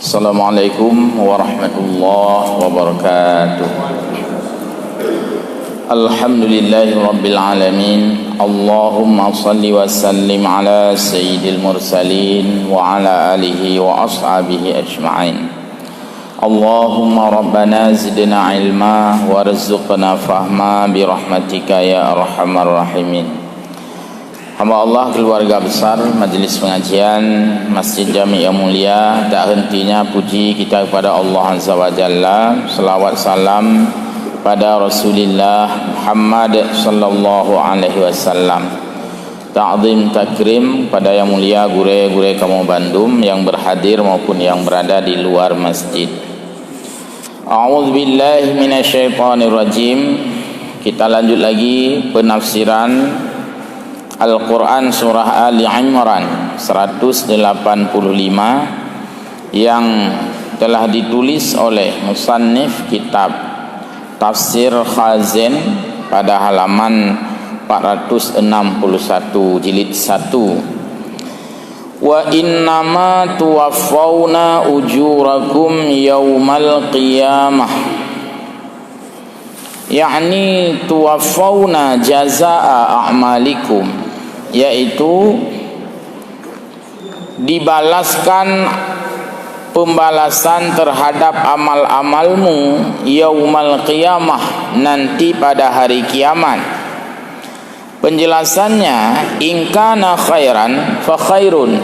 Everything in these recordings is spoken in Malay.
Assalamualaikum warahmatullahi wabarakatuh. Alhamdulillahi rabbil alamin. Allahumma salli wa sallim ala sayyidil mursalin wa ala alihi wa ashabihi ajma'in. Allahumma rabbana zidna ilma warzuqna fahma birahmatika ya arhamar rahimin. Hamba Allah, keluarga besar Majlis Pengajian Masjid Jami' yang mulia, tak hentinya puji kita kepada Allah Azza wa Jalla, selawat salam pada Rasulullah Muhammad sallallahu alaihi wasallam. Ta'zim takrim pada yang mulia gure-gure kamu Bandung yang berhadir maupun yang berada di luar masjid. A'udzubillahi minasyaitonirrajim. Kita lanjut lagi penafsiran Al-Quran Surah Ali Imran 185 yang telah ditulis oleh musannif kitab Tafsir Khazin pada halaman 461 jilid 1. Wa innama tuwaffawna ujurakum yawmal qiyamah, yakni tuwaffawna jazaa a'malikum, yaitu dibalaskan pembalasan terhadap amal-amalmu yaumal qiyamah, nanti pada hari kiamat. Penjelasannya, in kana khairan fa khairun,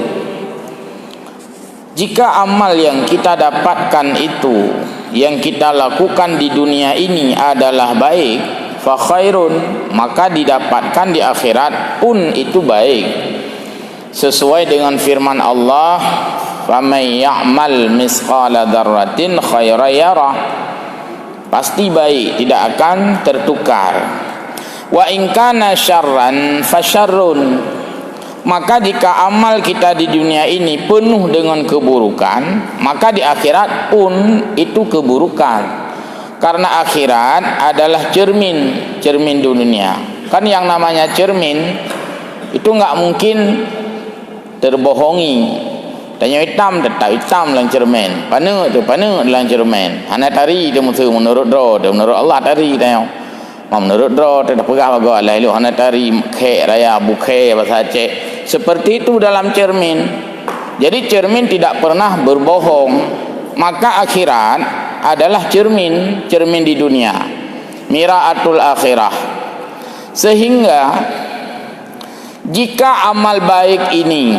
jika amal yang kita dapatkan itu, yang kita lakukan di dunia ini adalah baik, fa khairun, maka didapatkan di akhirat pun itu baik. Sesuai dengan firman Allah, faman ya'mal misqala dzarratin khairan yarah, pasti baik, tidak akan tertukar. Wa in kana syarran fa syarrun, maka jika amal kita di dunia ini penuh dengan keburukan, maka di akhirat pun itu keburukan. Karena akhirat adalah cermin dunia. Kan yang namanya cermin itu enggak mungkin terbohongi. Tanya hitam tetap hitam dalam cermin, pana dalam cermin. Hana tari dia menurut draw, dia menurut Allah tari tanya. Menurut draw dia pegah bagai Allah lu hana tari khe raya bukhe bahasa Aceh. Seperti itu dalam cermin. Jadi cermin tidak pernah berbohong. Maka akhirat adalah cermin di dunia, miraatul akhirah. Sehingga jika amal baik ini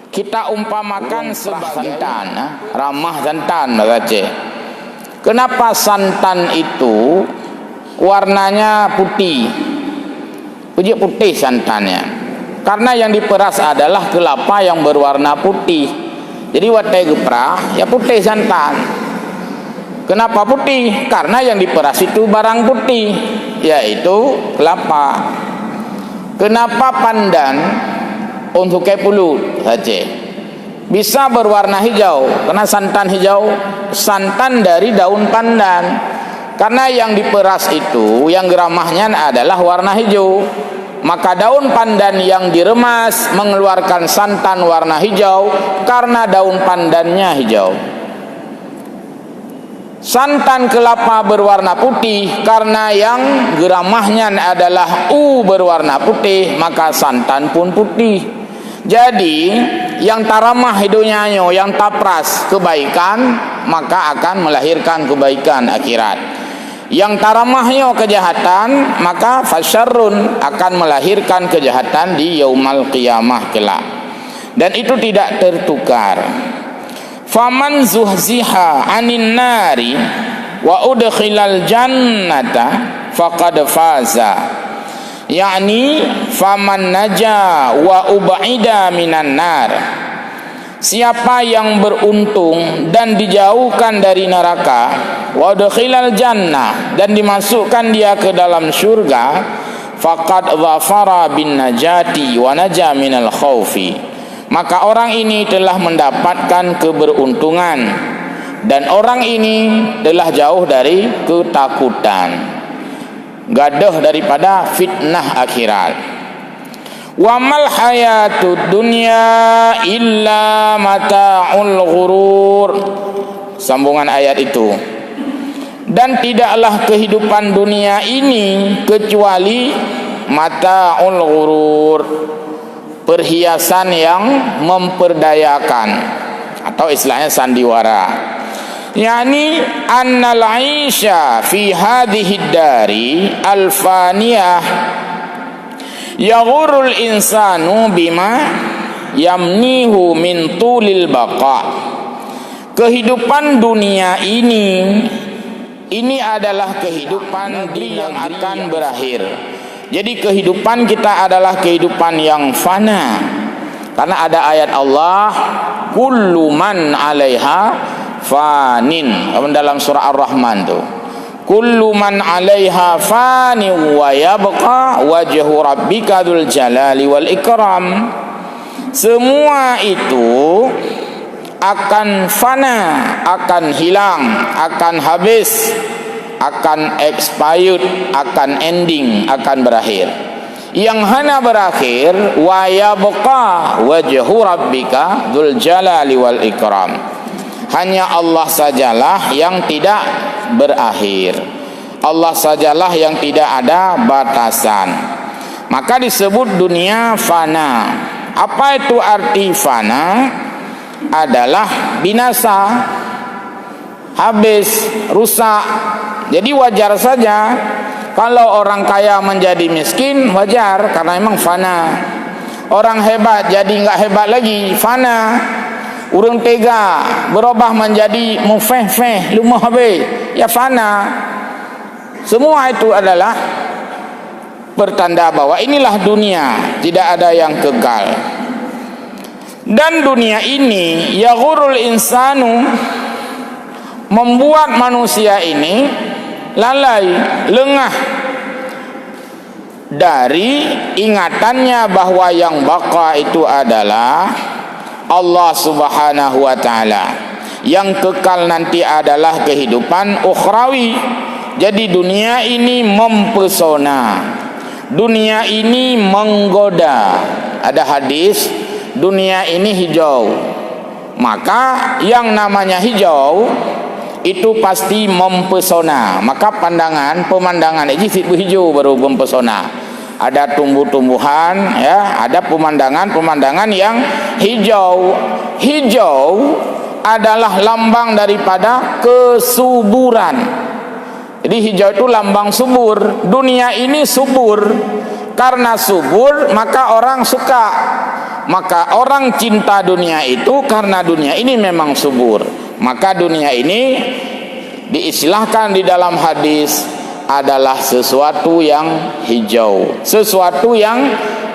kita umpamakan sebagai santan, ramah santan bahasa Aceh. Kenapa santan itu warnanya putih? Putih santannya. Karena yang diperas adalah kelapa yang berwarna putih. Jadi watai geprah ya putih santan. Kenapa putih? Karena yang diperas itu barang putih, yaitu kelapa. Kenapa pandan untuk kepulut saja bisa berwarna hijau? Karena santan hijau, santan dari daun pandan. Karena yang diperas itu, yang geramahnya adalah warna hijau. Maka daun pandan yang diremas mengeluarkan santan warna hijau karena daun pandannya hijau. Santan kelapa berwarna putih karena yang geramahnya adalah berwarna putih, maka santan pun putih. Jadi yang taramah hidupnya, yang tapras kebaikan, maka akan melahirkan kebaikan akhirat. Yang taramahnya kejahatan, maka fasyarrun, akan melahirkan kejahatan di yaumal qiyamah kelak. Dan itu tidak tertukar. Faman zuhziha 'anil nari wa udkhilal jannata faqad faza, yakni faman naja wa ubaida minan nar, siapa yang beruntung dan dijauhkan dari neraka, wa udkhilal jannah, dan dimasukkan dia ke dalam syurga, faqad dhafara bin najati wa naja minal khaufi, maka orang ini telah mendapatkan keberuntungan dan orang ini telah jauh dari ketakutan, gaduh daripada fitnah akhirat. Wa mal hayatud dunya illa mata'ul ghurur. Sambungan ayat itu. Dan tidaklah kehidupan dunia ini kecuali mata'ul ghurur, perhiasan yang memperdayakan, atau istilahnya sandiwara. Yani annal aisha fi hadhihi dari alfaniyah yaghurul insanu bima yamnihu min tulil baqa. Kehidupan dunia ini adalah kehidupan yang akan berakhir. Jadi kehidupan kita adalah kehidupan yang fana. Karena ada ayat Allah, kullu man 'alaiha fanin, dalam surah Ar-Rahman tuh. Kullu man 'alaiha fanin wa yabqa wajhu rabbika dzul jalali wal ikram. Semua itu akan fana, akan hilang, akan habis, akan expired, akan ending, akan berakhir. Yang hanya berakhir wa yabqa wajhu rabbika dzul jalali wal ikram. Hanya Allah sajalah yang tidak berakhir. Allah sajalah yang tidak ada batasan. Maka disebut dunia fana. Apa itu arti fana? Adalah binasa, habis, rusak. Jadi wajar saja kalau orang kaya menjadi miskin, wajar karena memang fana. Orang hebat jadi enggak hebat lagi, fana. Urang tega berubah menjadi mufeh-feh, lumah habis, ya fana. Semua itu adalah pertanda bahwa inilah dunia, tidak ada yang kekal. Dan dunia ini yaghurul insanu, membuat manusia ini lalai, lengah dari ingatannya bahwa yang baqa itu adalah Allah Subhanahu wa taala. Yang kekal nanti adalah kehidupan ukhrawi. Jadi dunia ini mempesona, dunia ini menggoda. Ada hadis, dunia ini hijau. Maka yang namanya hijau itu pasti mempesona. Maka pemandangan ini hijau baru mempesona. Ada tumbuh-tumbuhan, ya, ada pemandangan yang hijau. Hijau adalah lambang daripada kesuburan. Jadi hijau itu lambang subur. Dunia ini subur. Karena subur maka orang suka. Maka orang cinta dunia itu karena dunia ini memang subur. Maka dunia ini diistilahkan di dalam hadis adalah sesuatu yang hijau, sesuatu yang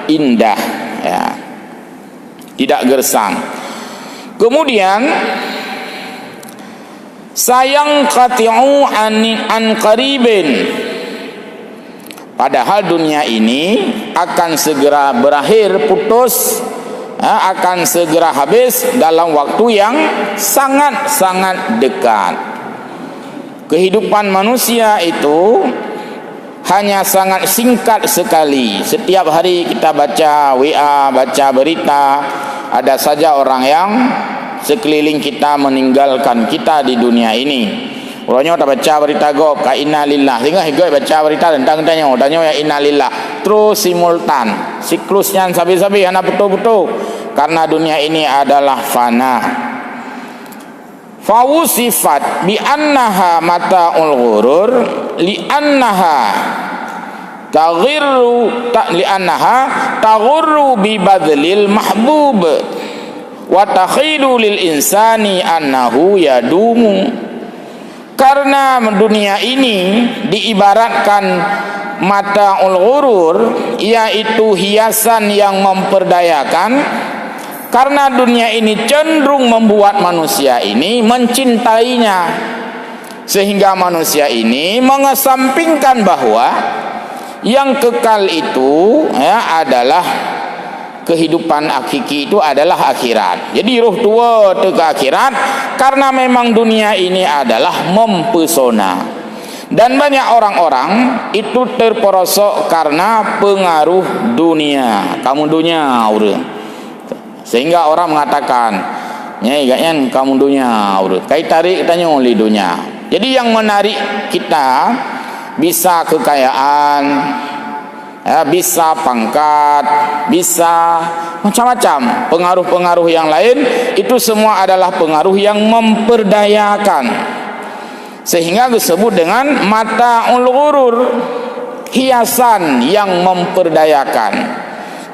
indah, ya, tidak gersang. Kemudian sayang qati'u an qaribin, padahal dunia ini akan segera berakhir, putus, akan segera habis dalam waktu yang sangat-sangat dekat. Kehidupan manusia itu hanya sangat singkat sekali. Setiap hari kita baca WA, baca berita, ada saja orang yang sekeliling kita meninggalkan kita di dunia ini. Orangnya tak baca berita gop, ka inna lillah. Sehingga hidup baca berita tentang tanya ya inna lillah. Terus simultan, siklusnya sabi-sabi, hanya betul-betul. Karena dunia ini adalah fana. Fawusifat bi annaha mata'ul ghurur li annaha taghurru bi badlil mahbub wa takhilu lil insani annahu yadumu. Karena dunia ini diibaratkan mata'ul ghurur, yaitu hiasan yang memperdayakan. Karena dunia ini cenderung membuat manusia ini mencintainya, sehingga manusia ini mengesampingkan bahwa yang kekal itu, ya, adalah kehidupan hakiki, itu adalah akhirat. Jadi ruh tua ke akhirat, karena memang dunia ini adalah mempesona. Dan banyak orang-orang itu terperosok karena pengaruh dunia. Kamu dunia urang. Sehingga orang mengatakan, "Nyai gaknya kamu dunia urang." Kai tarik tanya oleh dunia. Jadi yang menarik kita bisa kekayaan, ya, bisa pangkat, bisa macam-macam pengaruh-pengaruh yang lain. Itu semua adalah pengaruh yang memperdayakan, sehingga disebut dengan mata'ul ghurur, hiasan yang memperdayakan.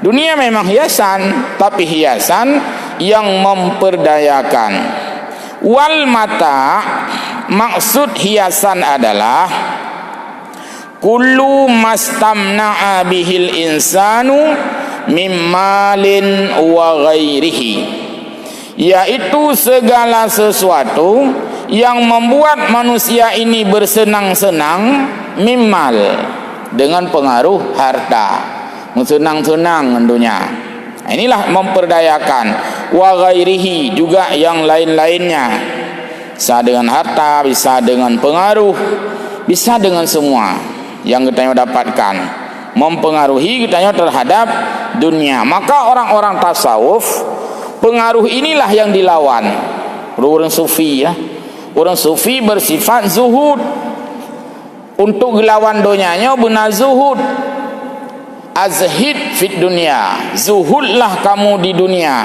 Dunia memang hiasan, tapi hiasan yang memperdayakan. Wal mata, maksud hiasan adalah kullu mastamna'a bihil insanu mimmalin wa ghairihi, yaitu segala sesuatu yang membuat manusia ini bersenang-senang, mimmal, dengan pengaruh harta, senang-senang dunia. Inilah memperdayakan. Wa ghairihi, juga yang lain-lainnya, bisa dengan harta, bisa dengan pengaruh, bisa dengan semua yang kita dapatkan, mempengaruhi kita terhadap dunia. Maka orang-orang tasawuf, pengaruh inilah yang dilawan. Orang sufi, ya, orang sufi bersifat zuhud. Untuk gelawan dunianya benar zuhud. Azhid fit dunia, zuhudlah kamu di dunia.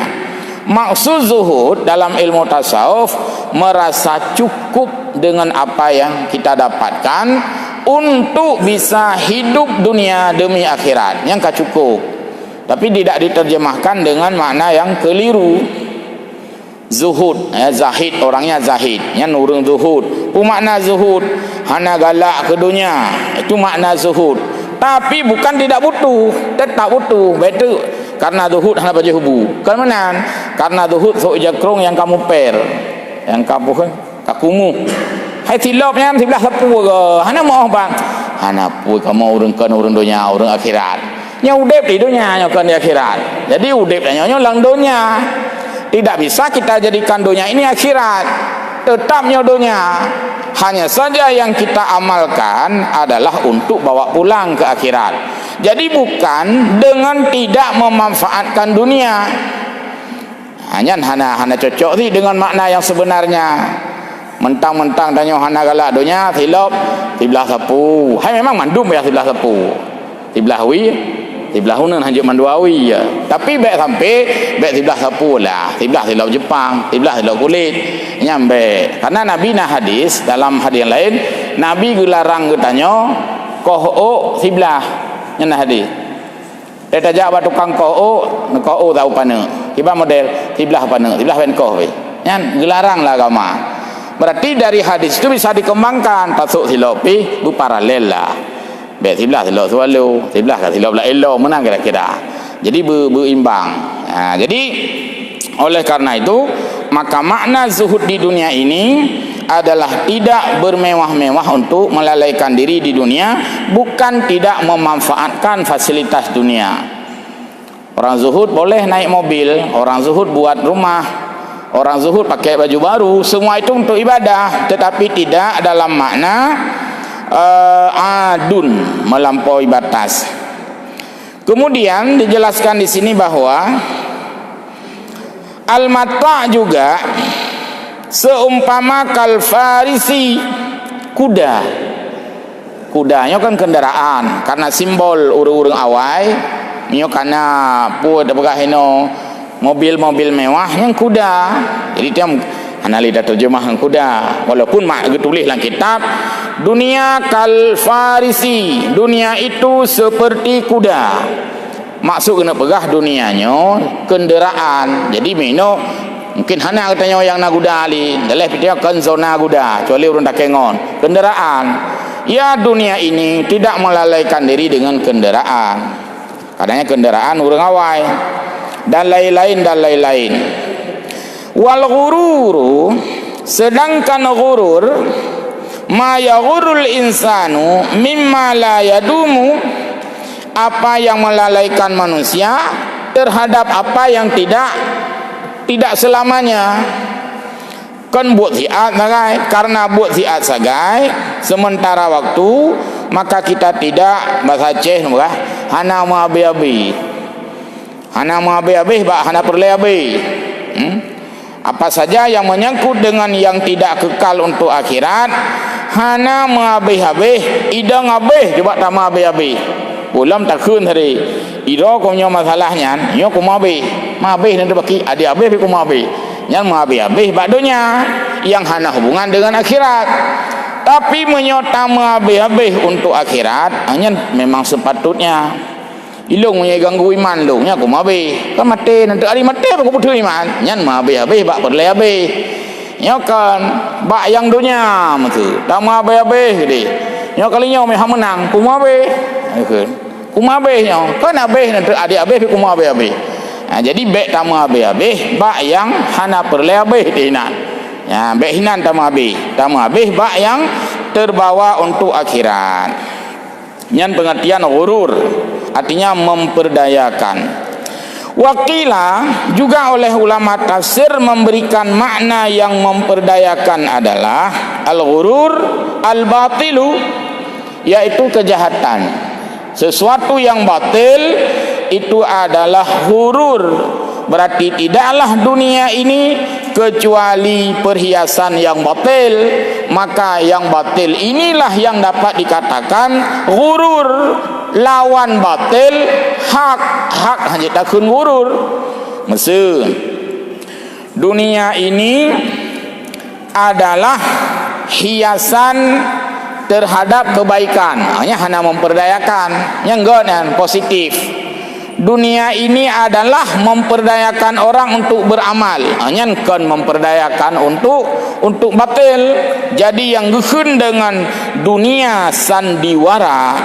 Maksud zuhud dalam ilmu tasawuf, merasa cukup dengan apa yang kita dapatkan untuk bisa hidup dunia demi akhirat, yang tak cukup. Tapi tidak diterjemahkan dengan makna yang keliru. Zuhud, zahid, orangnya zahid, yang nurung zuhud. Makna zuhud hana galak ke dunia, itu makna zuhud. Tapi bukan tidak butuh, tetap butuh. Betul, karena zuhud hana baju hubu. Karena zuhud sok jakrong yang kamu per, yang kamu kakumu. Hai tilapnya sebelah sapu ke. Hana mau bang, hana pui kamu urang dunia, urang akhirat. Nya udep di dunia, nya kan di akhirat. Jadi udep nya lang dunia. Tidak bisa kita jadikan dunia ini akhirat, tetap nyodonya. Hanya saja yang kita amalkan adalah untuk bawa pulang ke akhirat. Jadi bukan dengan tidak memanfaatkan dunia. Hanya hana cocok sih dengan makna yang sebenarnya. Mentang-mentang tanya hana galak dunia, tilap tiblah sapu. Hai memang mandum ya tiblah sapu. Tiblah wi, tiblah hunan hanjuk manduawi ya. Tapi baik sampai baik tiblah sapu lah, tiblah tilau Jepang, tiblah tilau kulit nyambe. Karena Nabi nah hadis, dalam hadis yang lain Nabi gelarang getanya koho tiblah nyana hadis. Dia tajak ba tukang koho tahu pana. Kiba model tiblah pana, tiblah pen koh we. Nyan gelarang lah agama. Berarti dari hadis itu bisa dikembangkan tasuk silopi bu paralel lah. Baik tiblah tilok sualu, tiblah kat tilok belah elo, menang kira-kira. Jadi berimbang. Jadi oleh karena itu, maka makna zuhud di dunia ini adalah tidak bermewah-mewah untuk melalaikan diri di dunia, bukan tidak memanfaatkan fasilitas dunia. Orang zuhud boleh naik mobil, orang zuhud buat rumah, orang zuhud pakai baju baru, semua itu untuk ibadah, tetapi tidak dalam makna adun, melampaui batas. Kemudian dijelaskan di sini bahwa al-mata' juga seumpama kal farisi, kuda. Kudanya kan kendaraan, karena simbol urang-urang awai, nyo kana pu dapegah heno mobil-mobil mewah yang kuda. Jadi dia analisa terjemahan kuda, walaupun mak tulis dalam kitab dunia kal farisi, dunia itu seperti kuda. Maksud kena pegah dunianya kenderaan. Jadi mino mungkin hana katanya yang na kuda ali, dalam dia kan zona kuda, kecuali urang tak kengon kenderaan. Ya, dunia ini tidak melalaikan diri dengan kenderaan. Kadangnya kenderaan urang awai dan lain-lain. Wal ghururu, sedangkan ghurur ma yaghurul insanu mimma la yadumu, apa yang melalaikan manusia terhadap apa yang tidak selamanya. kan buat ziat sagai, karena buat ziat sagai sementara waktu, maka kita tidak bahasa Aceh bah hana maabe-abe. Hana maabe-abe bah hana perle-abe. Apa saja yang menyangkut dengan yang tidak kekal untuk akhirat, hana maabe-abe, idang abe coba tak maabe-abe. Pulam tak kun hari. Iro ko nyo masalahnya, nyo ko maabe. Maabe nanti baki adi abe ko maabe. Yang maabe-abe bakdonya yang hana hubungan dengan akhirat. Tapi menyota maabe-abe untuk akhirat hanya memang sepatutnya. Ilung punya ganggu iman lu nya aku maabe. Kan mati nanti hari mati aku putus iman. Nyan maabe-abe bak perle-abe. Nya kan bak yang dunia matu. Tak maabe-abe gede. Nya kalinya me menang ku maabe. Kan. Ku maabe nya. Kan abe nanti adik-abe ku maabe-abe. Jadi bek tamu abe-abe bak yang hana perle-abe dinan. Ya, bek hinan tamu abe bak yang terbawa untuk akhirat. Nyan pengertian ghurur, artinya memperdayakan. Wakila juga oleh ulama tafsir memberikan makna yang memperdayakan adalah al-ghurur al-batilu, yaitu kejahatan. Sesuatu yang batil itu adalah ghurur. Berarti tidaklah dunia ini kecuali perhiasan yang batil. Maka yang batil inilah yang dapat dikatakan ghurur. Lawan batil hak. Hak hanya takun ghurur. Maksud dunia ini adalah hiasan terhadap kebaikan. Hanya memperdayakan. Yang enggak positif. Dunia ini adalah memperdayakan orang untuk beramal. Hanya kan memperdayakan untuk batil. Jadi yang gehun dengan dunia sandiwara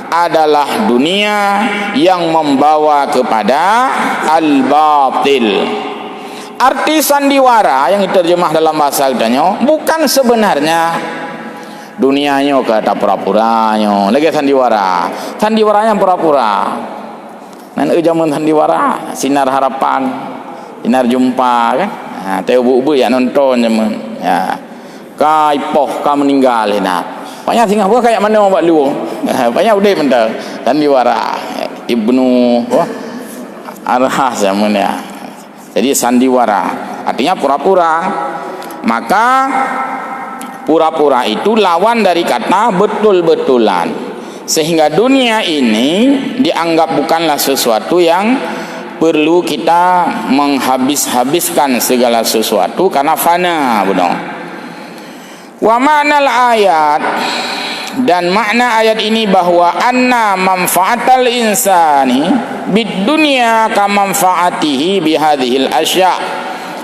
adalah dunia yang membawa kepada al-batil. Arti sandiwara yang diterjemah dalam bahasa kitanya bukan sebenarnya dunianya kata pura-puranya. Lagi sandiwara. Sandiwaranya pura-pura. Nan zaman sandiwara, sinar harapan, sinar jumpa kan. Teu bu-bu ya nonton zaman. Ya. Kai poh ka meninggal nak. Banyak singgah buah kayak mana buat lu. Banyak udah bentar. Sandiwara Ibnu Arhas zaman ya. Jadi sandiwara artinya pura-pura. Maka pura-pura itu lawan dari kata betul-betulan. Sehingga dunia ini dianggap bukanlah sesuatu yang perlu kita menghabis-habiskan segala sesuatu karena fana, benar. Wa ma'nal ayat, dan makna ayat ini bahwa anna manfaatal insani bid dunya ka manfaatihi bihadhil asya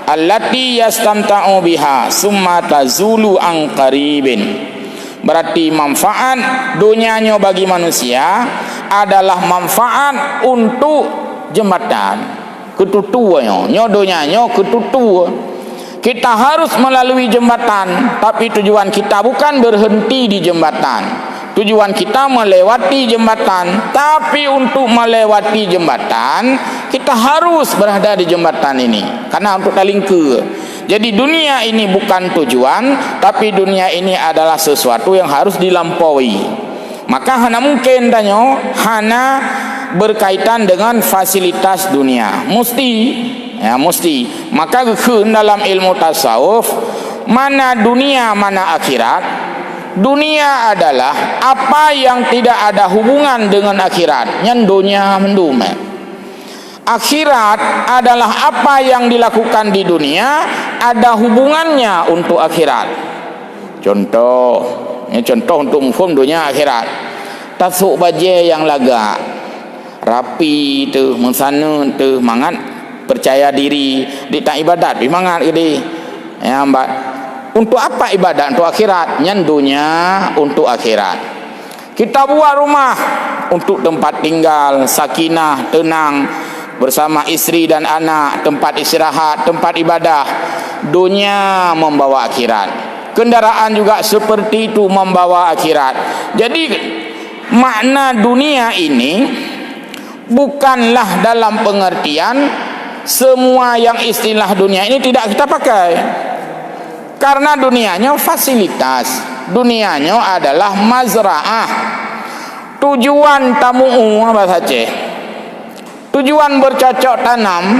allati yastamta'u biha summa tazulu an qaribin. Berarti manfaat dunianya bagi manusia adalah manfaat untuk jembatan ketutuannya. Nyodonyanya ketutu. Kita harus melalui jembatan, tapi tujuan kita bukan berhenti di jembatan. Tujuan kita melewati jembatan, tapi untuk melewati jembatan kita harus berada di jembatan ini karena untuk talingke. Jadi dunia ini bukan tujuan, tapi dunia ini adalah sesuatu yang harus dilampaui. Maka hana mungkin danyo hana berkaitan dengan fasilitas dunia. Mesti. Maka dalam ilmu tasawuf, mana dunia mana akhirat. Dunia adalah apa yang tidak ada hubungan dengan akhirat. Nyan dunia mendume. Akhirat adalah apa yang dilakukan di dunia ada hubungannya untuk akhirat. Contoh untuk mufhum dunia akhirat. Tasuk baje yang laga, rapi tu, mensana tu, mangat percaya diri, di tak ibadat, di mangat gede. Ya, mbak. Untuk apa ibadat? Untuk akhirat. Nyan dunia untuk akhirat. Kita buat rumah untuk tempat tinggal, sakinah, tenang, bersama istri dan anak, tempat istirahat, tempat ibadah. Dunia membawa akhirat. Kendaraan juga seperti itu membawa akhirat. Jadi makna dunia ini bukanlah dalam pengertian semua yang istilah dunia ini tidak kita pakai. Karena dunianya fasilitas, dunianya adalah mazra'ah. Tujuan tamu'u bahasa Aceh, tujuan bercocok tanam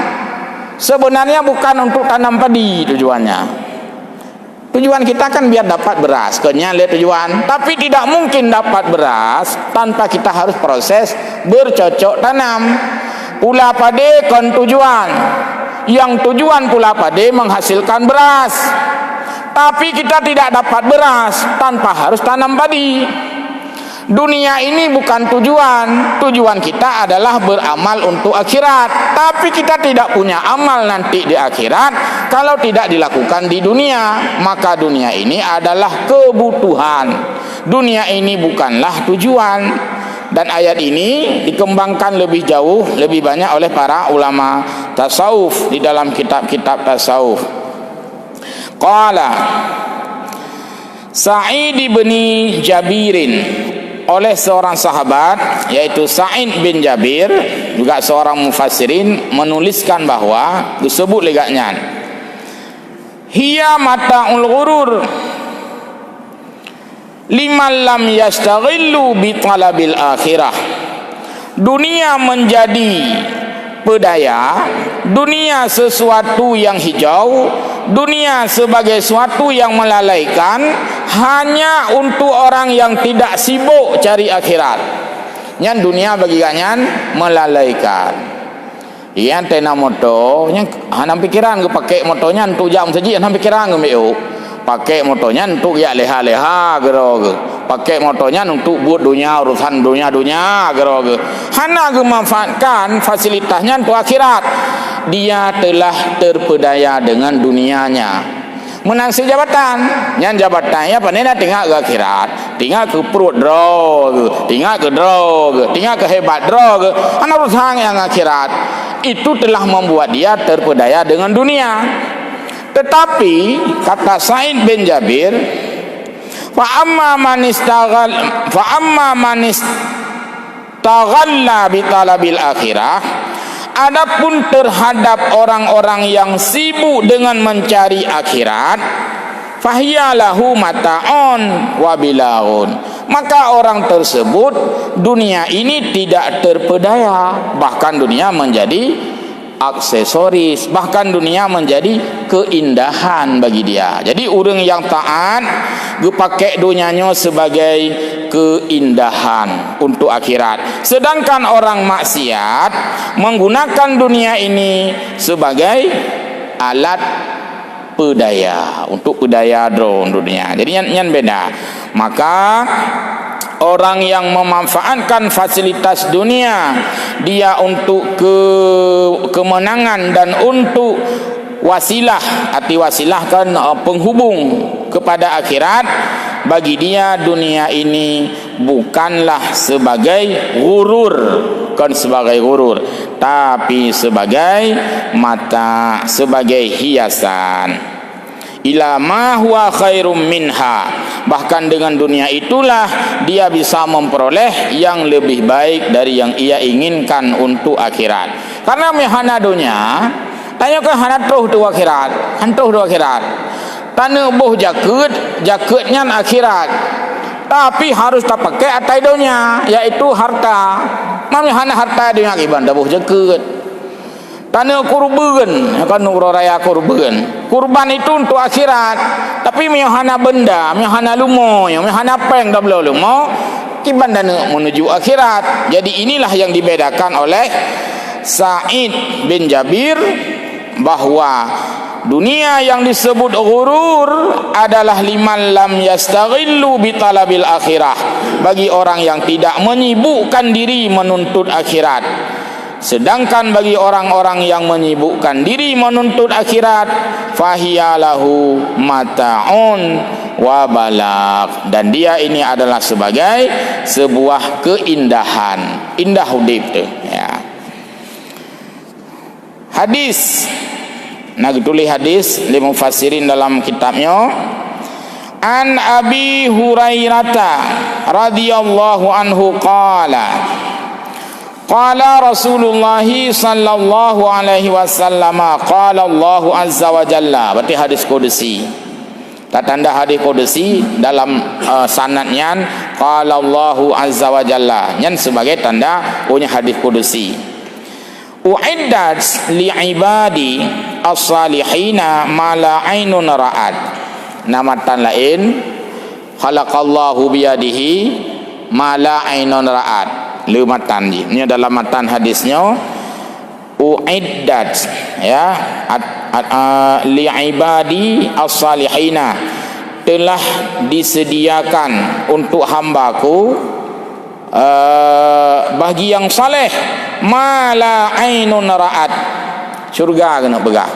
sebenarnya bukan untuk tanam padi. Tujuan kita kan biar dapat beras, kenyang lihat tujuan. Tapi tidak mungkin dapat beras tanpa kita harus proses bercocok tanam. Pula padi kan tujuan, yang tujuan pula padi menghasilkan beras. Tapi kita tidak dapat beras tanpa harus tanam padi. Dunia ini bukan tujuan. Tujuan kita adalah beramal untuk akhirat. Tapi kita tidak punya amal nanti di akhirat kalau tidak dilakukan di dunia. Maka dunia ini adalah kebutuhan. Dunia ini bukanlah tujuan. Dan ayat ini dikembangkan lebih jauh, lebih banyak oleh para ulama tasawuf di dalam kitab-kitab tasawuf. Qala Sa'id bin Jabirin, oleh seorang sahabat yaitu Sa'id bin Jabir, juga seorang mufassirin, menuliskan bahwa disebut legaknya hiya mata'ul ghurur liman lam yastaghillu bi talabil akhirah. Dunia menjadi pedaya, dunia sesuatu yang hijau, dunia sebagai sesuatu yang melalaikan hanya untuk orang yang tidak sibuk cari akhirat. Nyan dunia bagi kanyan melalaikan. Yang tena moto, yang hanam pikiran ke pakai motonya untuk jam saja, hanam pikiran ke meu. Pakai motonya untuk ya leha-leha gitu. Pakai motonya untuk buat dunia, urusan dunia gitu. Hana memanfaatkan fasilitasnya untuk akhirat. Dia telah terpedaya dengan dunianya. Menangsi jabatan, yang jabatannya panena tinggal ke akhirat, tinggal ke perut drog, tinggal ke drog, tinggal ke hebat drog. Hana urusan yang akhirat. Itu telah membuat dia terpedaya dengan dunia. Tetapi kata Sa'id bin Jabir, fa amma man istaghalla bi talabil akhirah, adapun terhadap orang-orang yang sibuk dengan mencari akhirat, fahiya lahu mata'un wa bilaun, maka orang tersebut dunia ini tidak terpedaya, bahkan dunia menjadi aksesoris, bahkan dunia menjadi keindahan bagi dia. Jadi orang yang taat dia pakai dunianya sebagai keindahan untuk akhirat, sedangkan orang maksiat menggunakan dunia ini sebagai alat pedaya, untuk pedaya drone dunia. Jadi yang beda. Maka orang yang memanfaatkan fasilitas dunia dia untuk kemenangan dan untuk wasilah, arti wasilah kan penghubung kepada akhirat, bagi dia dunia ini bukanlah sebagai gurur, bukan sebagai gurur, tapi sebagai mata, sebagai hiasan. Ila ma huwa khairum minha, bahkan dengan dunia itulah dia bisa memperoleh yang lebih baik dari yang ia inginkan untuk akhirat. Karena mehana dunia tanya ke hana terus tu akhirat, hantuh tu akhirat. Tanya boh jaketnya akhirat, tapi harus tak pakai atai dunia, yaitu harta. Namanya hana harta dunia kiban dah boh jaket. Tanya kurban, kan raya kurban. Kurban itu untuk akhirat. Tapi mihana benda, mihana lumo, mihana peng dah belum lumo, kiban dana menuju akhirat. Jadi inilah yang dibedakan oleh Sa'id bin Jabir, bahwa dunia yang disebut ghurur adalah liman lam yastaghillu bi talabil akhirah, bagi orang yang tidak menyibukkan diri menuntut akhirat. Sedangkan bagi orang-orang yang menyibukkan diri menuntut akhirat, fahiyalahu mata'un wa balagh, dan dia ini adalah sebagai sebuah keindahan, indah hidup tu ya. Hadis, nak tulis hadis li mufassirin dalam kitabnya, an Abi Hurairah radhiyallahu anhu qala qala Rasulullah sallallahu alaihi wasallam, qala Allah azza wa jalla, berarti hadis qudsi. Tak tanda hadis qudsi dalam sanadnya qala Allahu azza wa jalla, nyan sebagai tanda punya hadis qudsi. Uiddat li ibadi as-salihina ma la ainun ra'at. Nama tan lain khalaqallahu biyadihi ma la ainun ra'at. Lu matan ji. Ini dalam matan hadisnya uiddat ya li ibadi as-salihina, telah disediakan untuk hambaku bagi yang saleh mala ainun ra'at, syurga kena pegang,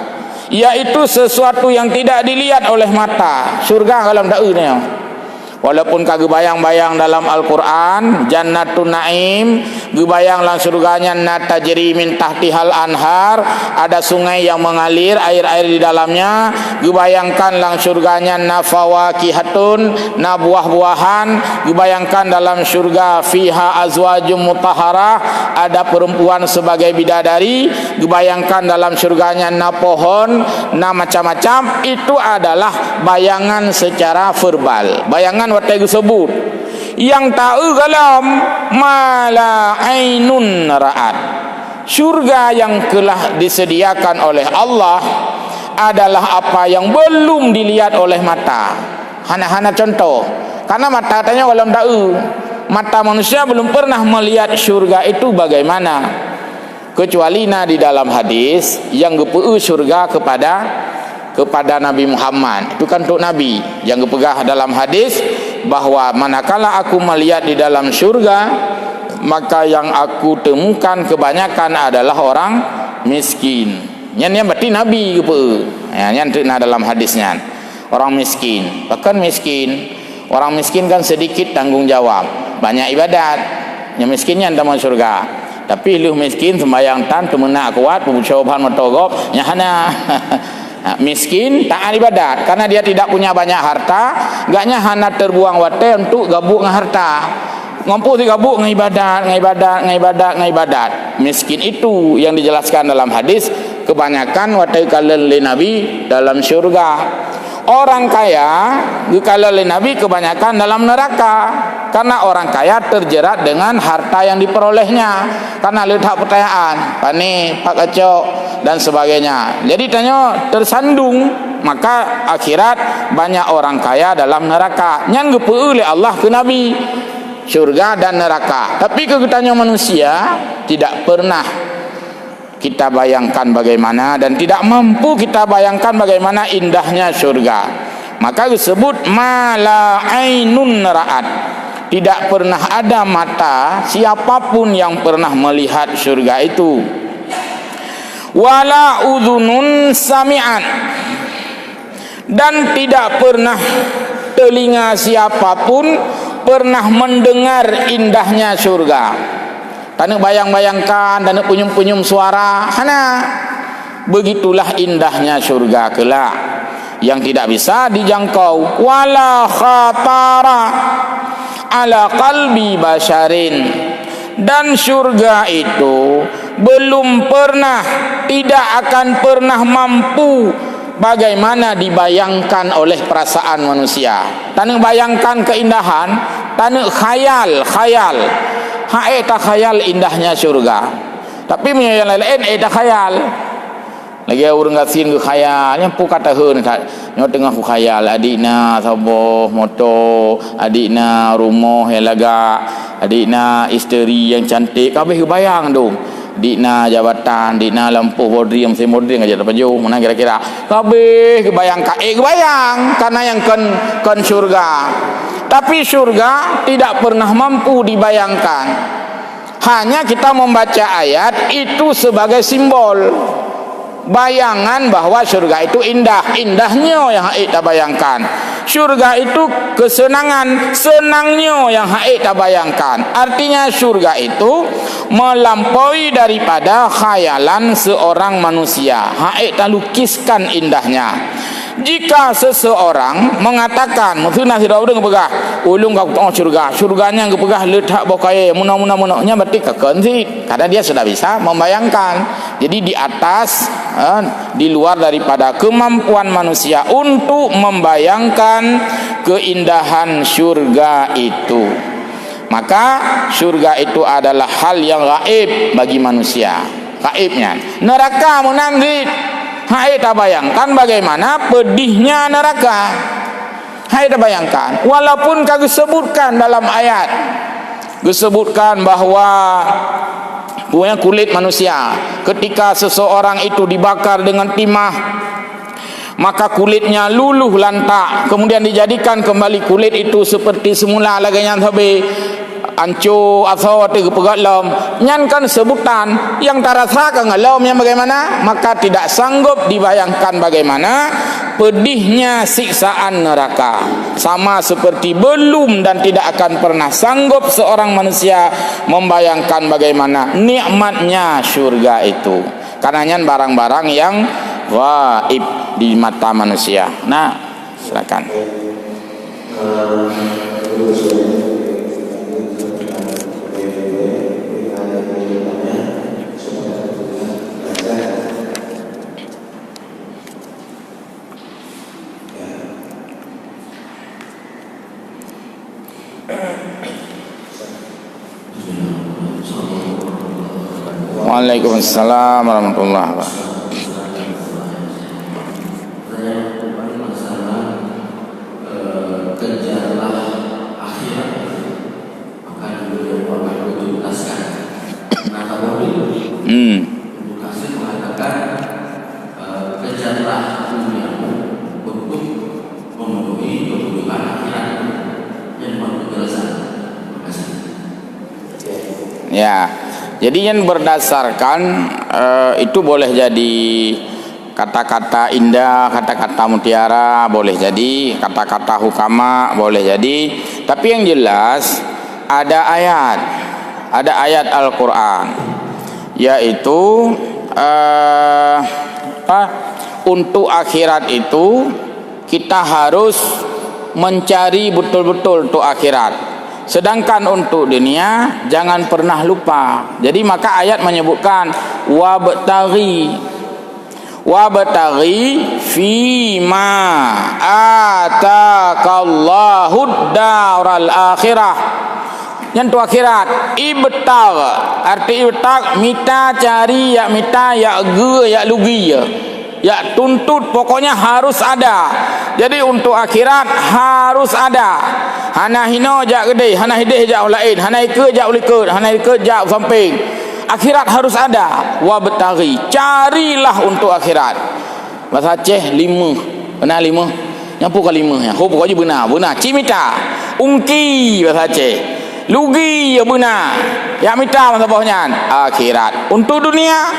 iaitu sesuatu yang tidak dilihat oleh mata. Syurga kalau ndak ni, walaupun kagak bayang-bayang dalam Al-Quran Jannatun Naim, gebayang lang surganya natajri min tahtihal anhar, ada sungai yang mengalir air-air di dalamnya. Gebayangkan lang surganya nafawakihatun, na buah-buahan. Gebayangkan dalam surga fiha azwajum mutahharah, ada perempuan sebagai bidadari. Gebayangkan dalam surganya na pohon, na macam-macam. Itu adalah bayangan secara verbal, bayangan watai sebut. Yang tahu kalam mala ainun ra'at, syurga yang telah disediakan oleh Allah adalah apa yang belum dilihat oleh mata. Hana-hana contoh, karena mata tanya kalam tahu, mata manusia belum pernah melihat syurga itu bagaimana, kecuali di dalam hadis yang gepeu syurga kepada Nabi Muhammad. Itu kan untuk Nabi yang gepegah dalam hadis bahwa manakala aku melihat di dalam syurga, maka yang aku temukan kebanyakan adalah orang miskin. Yang berarti Nabi gepeu. Yang dalam hadisnya orang miskin. Bahkan miskin, orang miskin kan sedikit tanggung jawab, banyak ibadat. Yang miskinnya anda masuk syurga. Tapi lu miskin sembahyang tan temena kuat pemucoban motogop nyahana. Miskin tak ada ibadat karena dia tidak punya banyak harta, gaknya hana terbuang wate untuk gabuk dengan harta. Ngompu si gabuk ngibadat. Miskin itu yang dijelaskan dalam hadis kebanyakan wate kalal li Nabi dalam syurga. Orang kaya kalal li Nabi kebanyakan dalam neraka, karena orang kaya terjerat dengan harta yang diperolehnya, karena letak pertanyaan pani pak kacau dan sebagainya. Jadi tanya tersandung, maka akhirat banyak orang kaya dalam neraka. Nyan gepeu oleh Allah ke Nabi syurga dan neraka. Tapi ke tanya manusia tidak pernah kita bayangkan bagaimana, dan tidak mampu kita bayangkan bagaimana indahnya syurga. Maka disebut mala ainun ra'at, tidak pernah ada mata siapapun yang pernah melihat syurga itu. Wala udhunun sami'an, dan tidak pernah telinga siapapun pernah mendengar indahnya syurga. Tanah bayang-bayangkan, tanah punyum-punyum suara, hana. Begitulah indahnya syurga kelak yang tidak bisa dijangkau. Wala khatara ala qalbi basharin, dan syurga itu belum pernah, tidak akan pernah mampu bagaimana dibayangkan oleh perasaan manusia. Tanah bayangkan keindahan, tanah khayal. Hae tak khayal indahnya syurga. Tapi yang lain tak khayal. Lagi orang ngasin ke khayal, yang pu kata heun nyo tengah ku khayal adikna saboh motor, adikna rumah yang lega, adikna isteri yang cantik, kabeh bayang dong. Adikna jabatan, adikna lampu bodri yang modern aja dapat jauh mana kira-kira. Kabeh kebayang kebayang karena yang kan syurga. Tapi syurga tidak pernah mampu dibayangkan. Hanya kita membaca ayat itu sebagai simbol, bayangan bahwa syurga itu indah. Indahnya yang kita bayangkan. Syurga itu kesenangan, senangnya yang kita bayangkan. Artinya syurga itu melampaui daripada khayalan seorang manusia. Kita lukiskan indahnya. Jika seseorang mengatakan maksudnya tidak ada ngepegah ulung kau surga, surganya ngepegah letak bokai munah-munah-munahnya berarti keken sih, karena dia sudah bisa membayangkan. Jadi di atas di luar daripada kemampuan manusia untuk membayangkan keindahan surga itu. Maka surga itu adalah hal yang gaib bagi manusia. Gaibnya. Neraka menanggit. Hai tak bayangkan bagaimana pedihnya neraka. Hai tak bayangkan. Walaupun kagak sebutkan dalam ayat, disebutkan bahwa punya kulit manusia ketika seseorang itu dibakar dengan timah, maka kulitnya luluh lantak, kemudian dijadikan kembali kulit itu seperti semula lagi yang sabi ancu atau pegalam nyankan sebutan yang terasa kengalam yang bagaimana, maka tidak sanggup dibayangkan bagaimana pedihnya siksaan neraka. Sama seperti belum dan tidak akan pernah sanggup seorang manusia membayangkan bagaimana nikmatnya surga itu, karenanya barang-barang yang gaib di mata manusia. Nah, silakan. Waalaikumsalam warahmatullahi wabarakatuh. Ya, jadi yang berdasarkan itu boleh jadi kata-kata indah, kata-kata mutiara, boleh jadi kata-kata hukama, boleh jadi. Tapi yang jelas ada ayat Al-Quran, yaitu untuk akhirat itu kita harus mencari betul-betul untuk akhirat. Sedangkan untuk dunia jangan pernah lupa. Jadi maka ayat menyebutkan wabtaghi fima atakallahu daral akhirah. Yang tu akhirat, ibtag, arti ibtag mita cari, ya mita, ya ge, ya lugi, ya tuntut, pokoknya harus ada. Jadi untuk akhirat harus ada. Hana hino jak gede, hana hideh jak lain, hana ike jak ulikut, hana ike jak samping. Akhirat harus ada. Wabtaghi, carilah untuk akhirat. Bahasa Aceh 5. Benar 5? Yang pukul 5 ya. Oh pokoknya benar. Cimita, ungki bahasa Aceh. Lugi ya benar. Ya mita bahasa bawahnya akhirat. Untuk dunia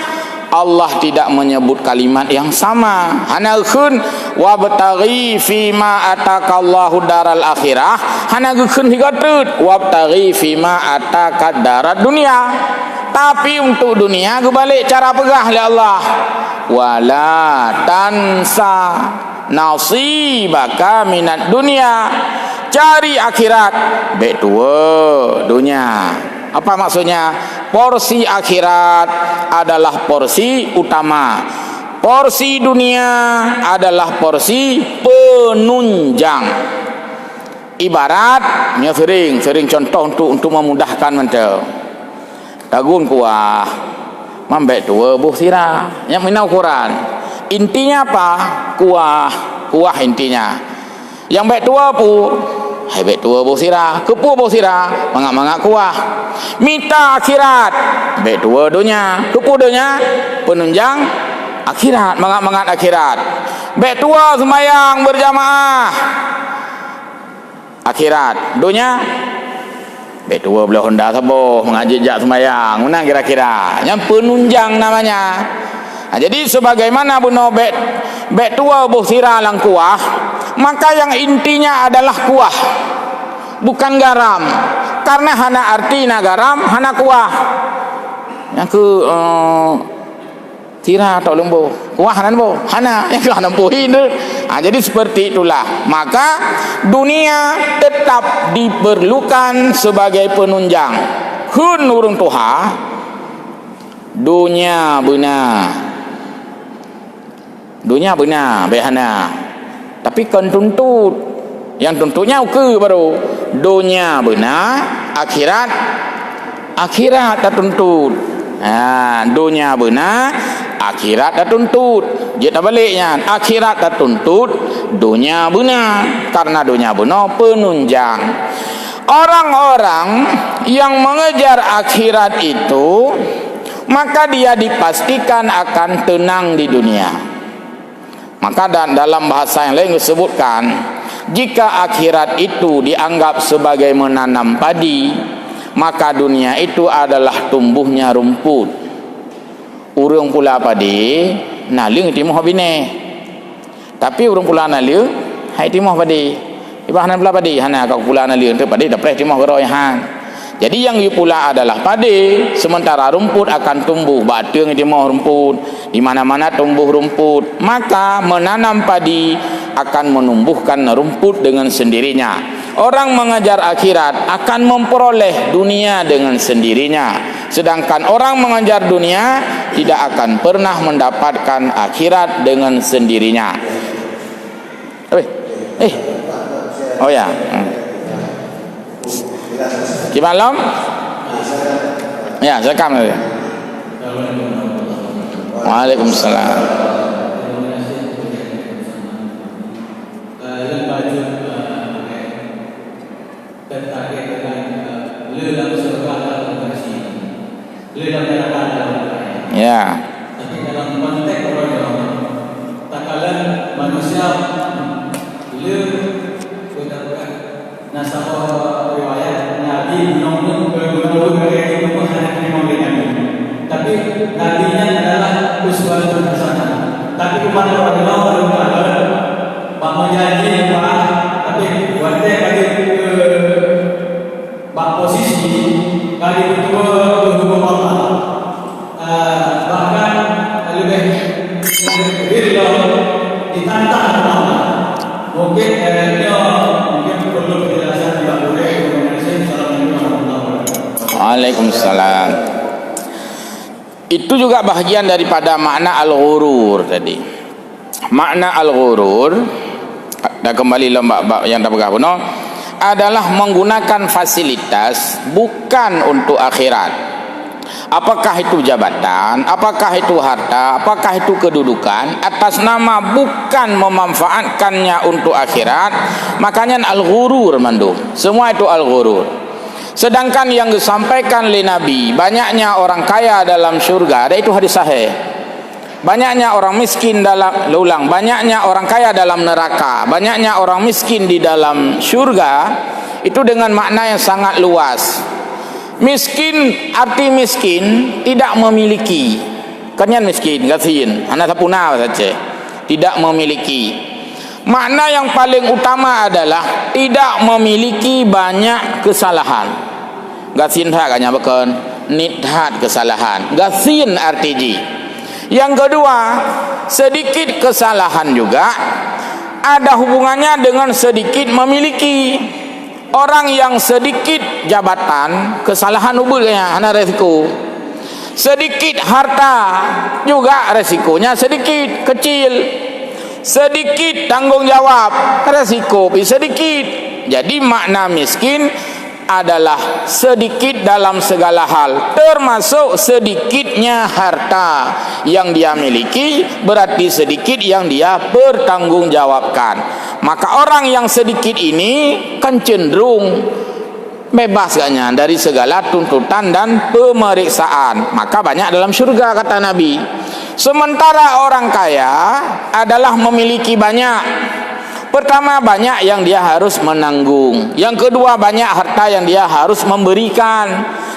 Allah tidak menyebut kalimat yang sama. Hana khun wabtaghi fima atakallahu daral akhirah. Hana khun higatut wabtaghi fima ataka darad dunia. Tapi untuk dunia kebalik cara pegah oleh Allah. Wala tansa nasibaka minat dunia. Cari akhirat, baik tua dunia. Apa maksudnya? Porsi akhirat adalah porsi utama. Porsi dunia adalah porsi penunjang. Ibaratnya sering contoh untuk memudahkan mental. Dagun kuah, mambek tua buh sirah. Yang minau Quran. Intinya apa? Kuah intinya. Yang baik tua pun hai baik tua buh sirah, kepu buh sirah, mangak-mangak kuah. Mita akhirat, baik tua dunia, kepu dunia, penunjang akhirat, mangak-mangak akhirat. Baik tua sembahyang berjamaah, akhirat. Dunia, baik tua belah Honda saboh, mengaji jak sembahyang. Mana kira-kira? Yang penunjang namanya. Nah, jadi sebagaimana buno baik tua buh sirah lang kuah, maka yang intinya adalah kuah, bukan garam. Karena hana artina garam, hana kuah. Yang ke tira atau lembu, kuah hana lembu, hana yang ke hana puhin. Jadi seperti itulah. Maka dunia tetap diperlukan sebagai penunjang. Hun urung tuha dunia benar. Dunia benar behana. Tapi kan tuntut. Yang tuntutnya ke baru dunia benar, akhirat tak tuntut. Dunia benar, akhirat tak tuntut. Dia tak baliknya, akhirat tak tuntut, dunia benar. Karena dunia benar penunjang. Orang-orang yang mengejar akhirat itu, maka dia dipastikan akan tenang di dunia. Maka dalam bahasa yang lain disebutkan, jika akhirat itu dianggap sebagai menanam padi, maka dunia itu adalah tumbuhnya rumput. Urang pula padi, naling timuh bine. Tapi urang pula naling, hai timuh padi. Ibahan pula padi, hana kau pula naling tu padi dapat timuh geroyan. Jadi yang pula adalah padi, sementara rumput akan tumbuh. Batang timuh rumput, di mana-mana tumbuh rumput. Maka menanam padi akan menumbuhkan rumput dengan sendirinya. Orang mengejar akhirat akan memperoleh dunia dengan sendirinya. Sedangkan orang mengejar dunia tidak akan pernah mendapatkan akhirat dengan sendirinya. Oh ya. Malam? Ya, silakan. Waalaikumsalam. Ya. Tapi dalam konteks tak kala manusia bila bukan nasabah riwayat Nabi menunggu dari itu tapi nabinya adalah uswatun hasanah. Tapi kepada orang lain bak menjadi tapi wate kali bak posisi kali kedua Allah. Bahkan lebih ditantang Allah. Mungkin perlu penjelasan tidak boleh. Waalaikumsalam. Itu juga bahagian daripada makna al-ghurur tadi. Makna al-ghurur, dah kembali lembak yang dah pegang puno, adalah menggunakan fasilitas bukan untuk akhirat. Apakah itu jabatan, apakah itu harta, apakah itu kedudukan, atas nama bukan memanfaatkannya untuk akhirat, makanya al-ghurur mandum. Semua itu al-ghurur. Sedangkan yang disampaikan oleh Nabi, banyaknya orang kaya dalam syurga, ada itu hadis sahih. Banyaknya orang miskin banyaknya orang kaya dalam neraka, banyaknya orang miskin di dalam syurga, itu dengan makna yang sangat luas. Miskin, arti miskin tidak memiliki. Kanyan miskin, gasin, anak sapuna saja. Tidak memiliki. Makna yang paling utama adalah tidak memiliki banyak kesalahan. Gasin haknya bukan nidhat kesalahan. Gasin arti. Yang kedua, sedikit kesalahan juga ada hubungannya dengan sedikit memiliki. Orang yang sedikit jabatan, kesalahan ubulnya ada resiko. Sedikit harta juga resikonya sedikit, kecil. Sedikit tanggung jawab, resiko sedikit. Jadi makna miskin adalah sedikit dalam segala hal, termasuk sedikitnya harta yang dia miliki, berarti sedikit yang dia pertanggungjawabkan. Maka orang yang sedikit ini kan cenderung bebas gaknya dari segala tuntutan dan pemeriksaan, maka banyak dalam syurga kata Nabi. Sementara orang kaya adalah memiliki banyak. Pertama, banyak yang dia harus menanggung. Yang kedua, banyak harta yang dia harus memberikan.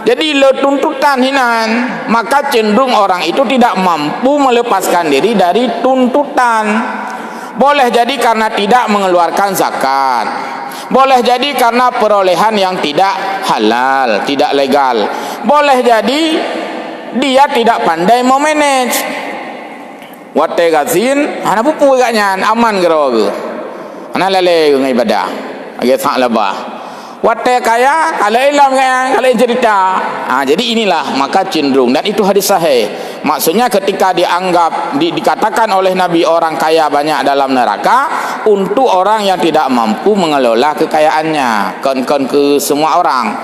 Jadi le tuntutan hinan, maka cenderung orang itu tidak mampu melepaskan diri dari tuntutan. Boleh jadi karena tidak mengeluarkan zakat. Boleh jadi karena perolehan yang tidak halal, tidak legal. Boleh jadi dia tidak pandai memanage. Wate gasin, hana pupu agaknya aman gero ke. Hana lele ngai ibadah. Age sak labah. Wate kaya kalau ilam kaya, kalau cerita. Jadi inilah maka cenderung, dan itu hadis sahih. Maksudnya ketika dianggap dikatakan oleh Nabi orang kaya banyak dalam neraka untuk orang yang tidak mampu mengelola kekayaannya. Kan ke semua orang,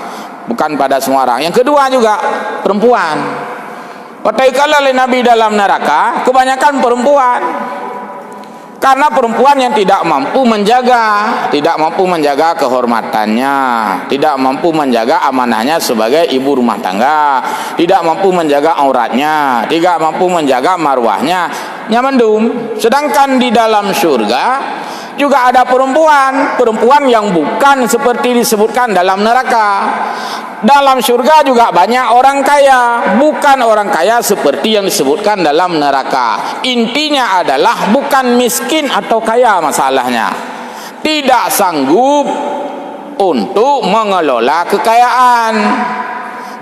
bukan pada semua orang. Yang kedua juga perempuan. Wattaikala oleh Nabi dalam neraka kebanyakan perempuan, karena perempuan yang tidak mampu menjaga kehormatannya, tidak mampu menjaga amanahnya sebagai ibu rumah tangga, tidak mampu menjaga auratnya, tidak mampu menjaga marwahnya, nyamendum. Sedangkan di dalam surga juga ada perempuan yang bukan seperti disebutkan dalam neraka. Dalam surga juga banyak orang kaya, bukan orang kaya seperti yang disebutkan dalam neraka. Intinya adalah bukan miskin atau kaya masalahnya, tidak sanggup untuk mengelola kekayaan.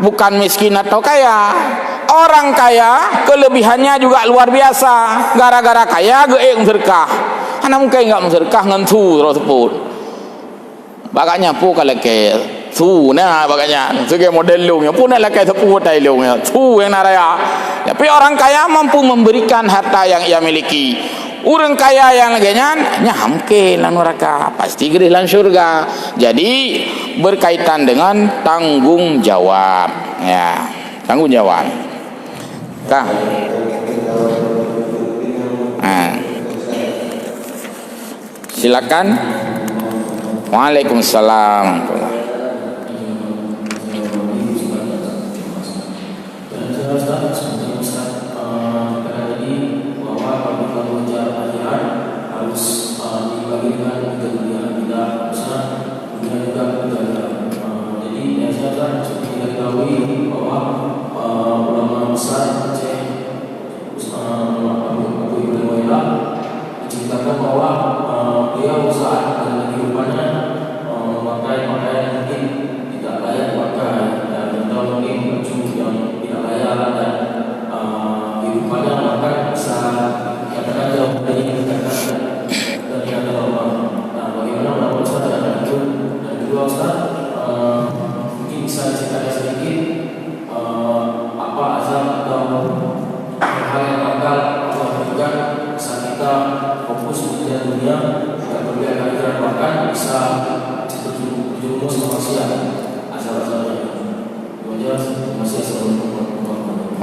Bukan miskin atau kaya. Orang kaya kelebihannya juga luar biasa. Gara-gara kaya geek menserkah. Ana mungkin enggak menserkah ngan tu terus pun. Bagaknya pu kalau ke tu nah bagaknya sebagai model lung pun nak lakai sepu tai lung tu yang naraya. Tapi orang kaya mampu memberikan harta yang ia miliki. Orang kaya yang laginya nyamke lan neraka, pasti gerih lan surga. Jadi berkaitan dengan tanggung jawab. Ya, tanggung jawab. Kah? Silakan. Waalaikumsalam.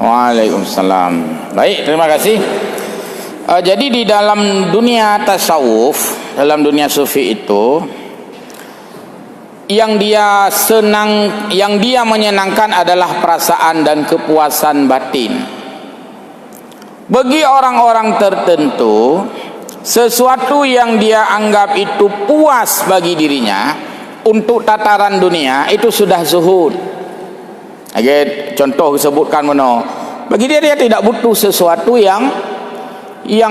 Waalaikumsalam. Baik, terima kasih. Jadi di dalam dunia tasawuf, dalam dunia sufi itu, yang dia menyenangkan adalah perasaan dan kepuasan batin. Bagi orang-orang tertentu, sesuatu yang dia anggap itu puas bagi dirinya untuk tataran dunia itu sudah zuhud. Contoh disebutkan mana? Bagi dia tidak butuh sesuatu yang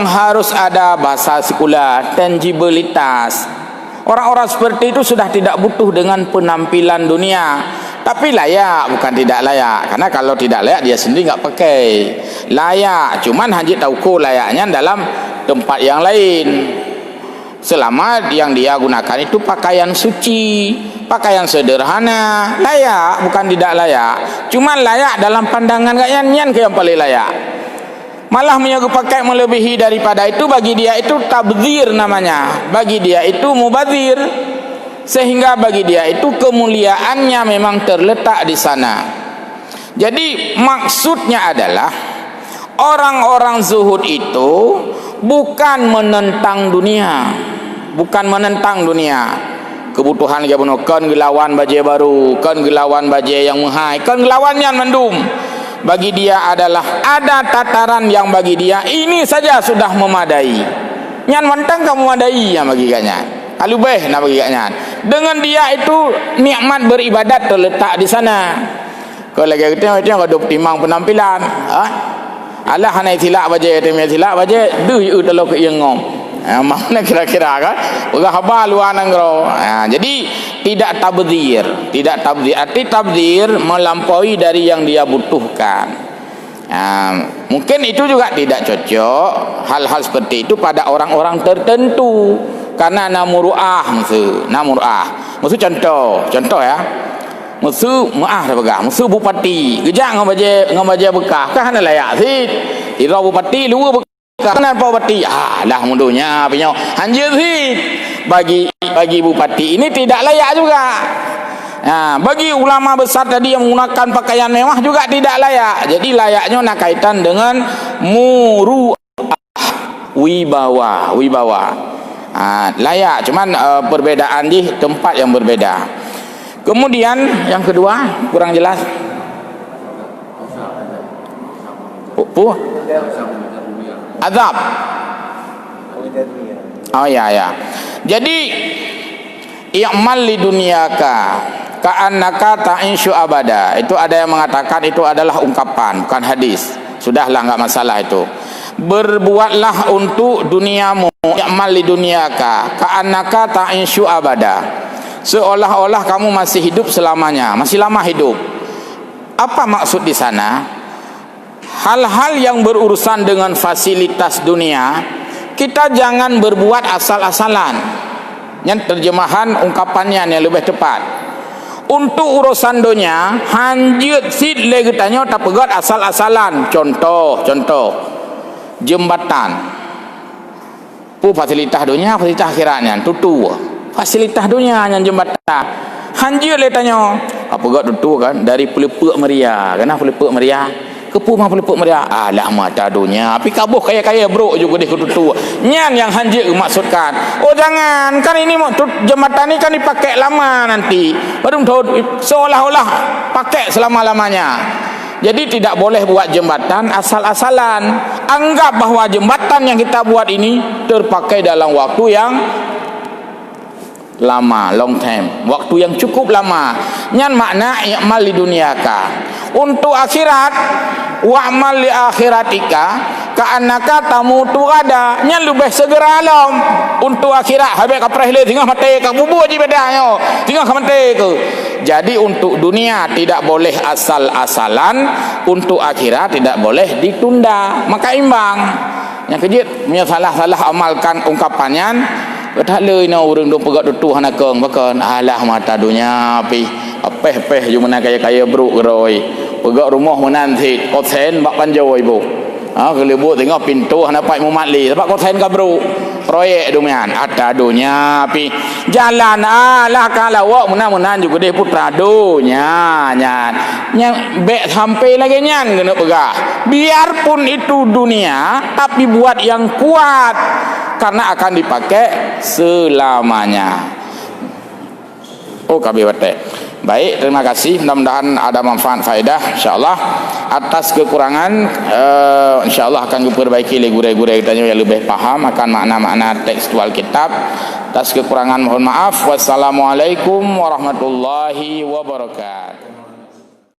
harus ada bahasa sekular, tangibilitas. Orang-orang seperti itu sudah tidak butuh dengan penampilan dunia, tapi layak, bukan tidak layak. Karena kalau tidak layak dia sendiri enggak pakai. Layak, cuman hanya tahu layaknya dalam tempat yang lain. Selama yang dia gunakan itu pakaian suci, pakaian sederhana, layak, bukan tidak layak. Cuma layak dalam pandangan kalian ke yang paling layak. Malah pakai melebihi daripada itu, bagi dia itu tabdzir namanya. Bagi dia itu mubadzir. Sehingga bagi dia itu kemuliaannya memang terletak di sana. Jadi maksudnya adalah orang-orang zuhud itu bukan menentang dunia, bukan menentang dunia. Kebutuhan dia bunuh kan gelawan baje baru, kan gelawan baje yang mahal, kan gelawan yang mendum. Bagi dia adalah ada tataran yang bagi dia ini saja sudah memadai. Nyan mentang kamu memadai yang bagi kanya. Kalau beh nak bagi kanya. Dengan dia itu nikmat beribadat terletak di sana. Kalau lagi kita ada timang penampilan, alah hanai tilak baje temia tilak baje duh utalo ke yang ngom. Mana kira-kira kan berapa luar nanggro. Jadi tidak tabdzir, arti tabdzir melampaui dari yang dia butuhkan. Mungkin itu juga tidak cocok hal-hal seperti itu pada orang-orang tertentu karena namuruah musuh contoh ya, musuh maah dah pegang musuh bupati gejak ngabaje bekah kan layak sih ira bupati luar bekah kan bupati lah mundunya pinyo anjir sih bagi bupati ini tidak layak juga. Bagi ulama besar tadi yang menggunakan pakaian mewah juga tidak layak. Jadi layaknya nak kaitan dengan muruah, wibawa. Layak, cuman perbedaan di tempat yang berbeda. Kemudian yang kedua kurang jelas. Azab. Oh ya. Jadi i'mal li dunyaka ka'annaka ta'insyu abada. Itu ada yang mengatakan itu adalah ungkapan, bukan hadis. Sudahlah, enggak masalah itu. Berbuatlah untuk duniamu, i'mal li dunyaka ka'annaka ta'insyu abada. Seolah-olah kamu masih hidup selamanya, masih lama hidup. Apa maksud di sana? Hal-hal yang berurusan dengan fasilitas dunia, kita jangan berbuat asal-asalan. Yang terjemahan ungkapannya yang lebih tepat. Untuk urusan dunia, hanjut sit lagi tanya tak pegat asal-asalan. Contoh jembatan. Fasilitas dunia, fasilitas akhiratnya tutu. Fasilitas dunia yang jembatan. Hanjut lagi tanya, apa pegat tutu kan dari pelepuk Maria. Kenapa pelepuk Maria? Kepu mah pelepuk Maria. Alah mata dunia. Tapi kabuh kaya-kaya bro juga dia tutu. Nyan yang hanjut maksudkan. Oh jangan, kan ini jembatan ini kan dipakai lama nanti. Baru tahu seolah-olah pakai selama-lamanya. Jadi tidak boleh buat jembatan asal-asalan. Anggap bahwa jembatan yang kita buat ini terpakai dalam waktu yang lama, long time, waktu yang cukup lama. Nyan makna i'mal li dunyaka. Untuk akhirat, wa'mal li akhiratika ka'annaka tamutu gada. Nyan lebih segera alam untuk akhirat. Habis kapreh le tinggal mati ka bubur je bedanya. Tinggal ka mati ke. Jadi untuk dunia tidak boleh asal-asalan, untuk akhirat tidak boleh ditunda. Maka imbang. Yang kejut punya salah-salah amalkan ungkapannya. Tak le no urang dong pegat tutu hana keng bakan alah mata dunia pi apeh-peh ju mana kaya-kaya bro geroi pegat rumah menanti kosen bak panjoi bu kelebut tengok pintu hana pai mumatli sebab kosen ka bro proyek dumian ada dunia pi jalan alah kalau wak menan juga deh putra dunia nyan bek sampai lagi nyan kena pegah biarpun itu dunia tapi buat yang kuat karena akan dipakai selamanya. KB Wate. Baik, terima kasih. Mudah-mudahan ada manfaat faedah insyaallah. Atas kekurangan insyaallah akan diperbaiki oleh guru-guru kita yang lebih paham akan makna-makna tekstual kitab. Atas kekurangan mohon maaf. Wassalamualaikum warahmatullahi wabarakatuh.